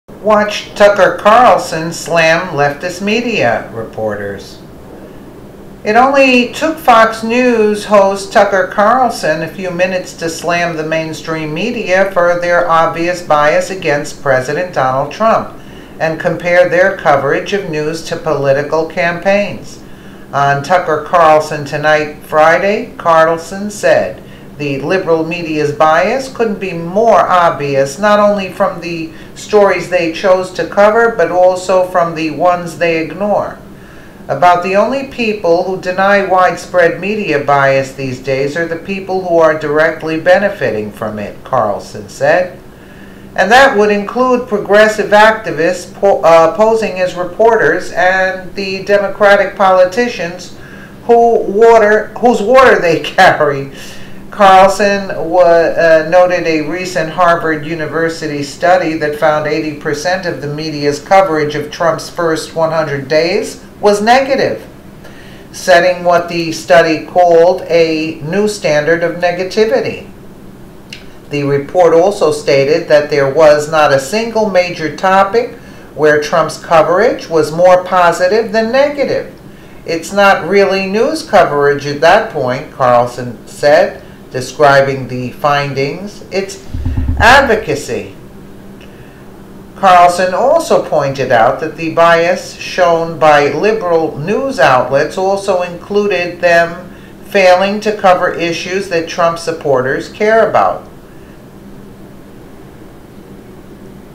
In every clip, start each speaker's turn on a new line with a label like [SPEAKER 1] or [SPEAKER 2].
[SPEAKER 1] Watch Tucker Carlson slam leftist media reporters. It only took Fox News host Tucker Carlson a few minutes to slam the mainstream media for their obvious bias against President Donald Trump and compare their coverage of news to political campaigns. On Tucker Carlson Tonight, Friday, Carlson said the liberal media's bias couldn't be more obvious, not only from the stories they chose to cover, but also from the ones they ignore. About the only people who deny widespread media bias these days are the people who are directly benefiting from it, Carlson said. And that would include progressive activists posing as reporters and the Democratic politicians whose water they carry. Carlson noted a recent Harvard University study that found 80% of the media's coverage of Trump's first 100 days was negative, setting what the study called a new standard of negativity. The report also stated that there was not a single major topic where Trump's coverage was more positive than negative. It's not really news coverage at that point, Carlson said, describing the findings. It's advocacy. Carlson also pointed out that the bias shown by liberal news outlets also included them failing to cover issues that Trump supporters care about.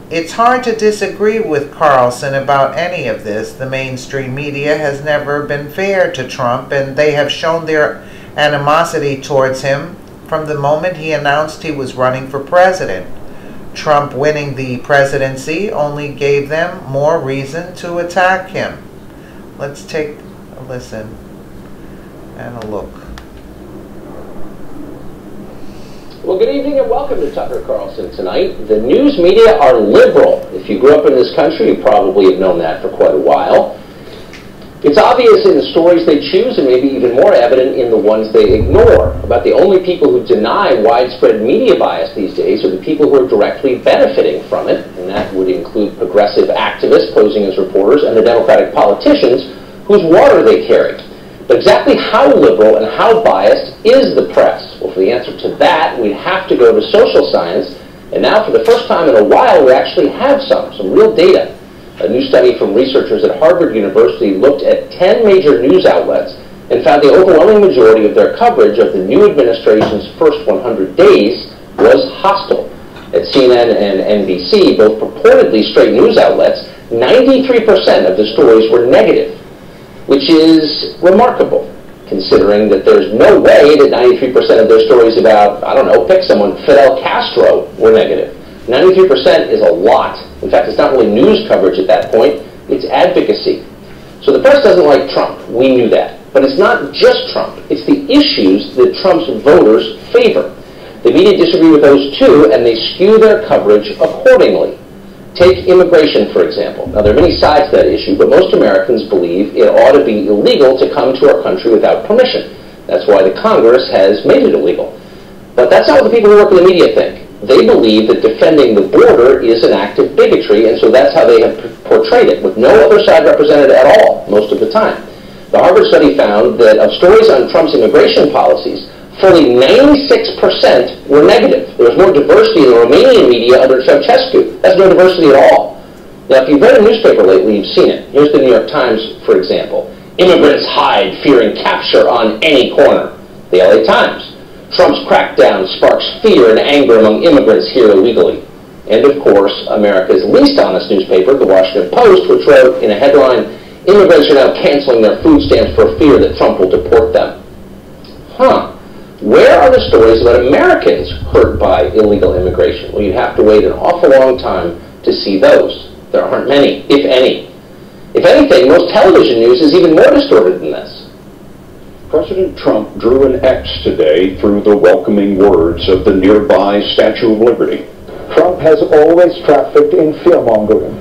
[SPEAKER 1] It's hard to disagree with Carlson about any of this. The mainstream media has never been fair to Trump, and they have shown their animosity towards him from the moment he announced he was running for president. Trump winning the presidency only gave them more reason to attack him. Let's take a listen and a look.
[SPEAKER 2] Well, good evening and welcome to Tucker Carlson Tonight. The news media are liberal. If you grew up in this country, you probably have known that for quite a while. It's obvious in the stories they choose, and maybe even more evident in the ones they ignore. About the only people who deny widespread media bias these days are the people who are directly benefiting from it, and that would include progressive activists posing as reporters and the Democratic politicians whose water they carry. But exactly how liberal and how biased is the press? Well, for the answer to that, we'd have to go to social science, and now for the first time in a while, we actually have some real data. A new study from researchers at Harvard University looked at 10 major news outlets and found the overwhelming majority of their coverage of the new administration's first 100 days was hostile. At CNN and NBC, both purportedly straight news outlets, 93% of the stories were negative, which is remarkable, considering that there's no way that 93% of their stories about, I don't know, pick someone, Fidel Castro, were negative. 93% is a lot. In fact, it's not really news coverage at that point, it's advocacy. So the press doesn't like Trump, we knew that. But it's not just Trump, it's the issues that Trump's voters favor. The media disagree with those too, and they skew their coverage accordingly. Take immigration, for example. Now, there are many sides to that issue, but most Americans believe it ought to be illegal to come to our country without permission. That's why the Congress has made it illegal. But that's not what the people who work in the media think. They believe that defending the border is an act of bigotry, and so that's how they have portrayed it, with no other side represented at all, most of the time. The Harvard study found that of stories on Trump's immigration policies, fully 96% were negative. There was more diversity in the Romanian media under Ceausescu. That's no diversity at all. Now, if you've read a newspaper lately, you've seen it. Here's the New York Times, for example. Immigrants hide, fearing capture on any corner. The LA Times. Trump's crackdown sparks fear and anger among immigrants here illegally. And of course, America's least honest newspaper, the Washington Post, which wrote in a headline, "Immigrants are now canceling their food stamps for fear that Trump will deport them." Where are the stories about Americans hurt by illegal immigration? Well, you'd have to wait an awful long time to see those. There aren't many, if any. If anything, most television news is even more distorted than this.
[SPEAKER 3] President Trump drew an X today through the welcoming words of the nearby Statue of Liberty.
[SPEAKER 4] Trump has always trafficked in fear-mongering.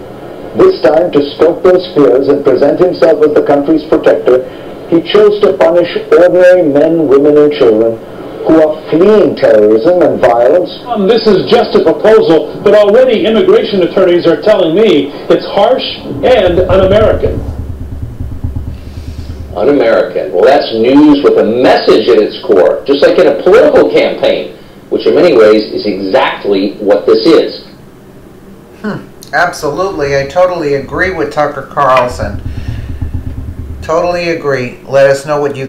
[SPEAKER 4] This time, to stoke those fears and present himself as the country's protector, he chose to punish ordinary men, women, and children who are fleeing terrorism and violence.
[SPEAKER 5] This is just a proposal, but already immigration attorneys are telling me it's harsh and un-American.
[SPEAKER 2] Un-American. Well, that's news with a message at its core, just like in a political campaign, which in many ways is exactly what this is.
[SPEAKER 1] Absolutely. I totally agree with Tucker Carlson. Totally agree. Let us know what you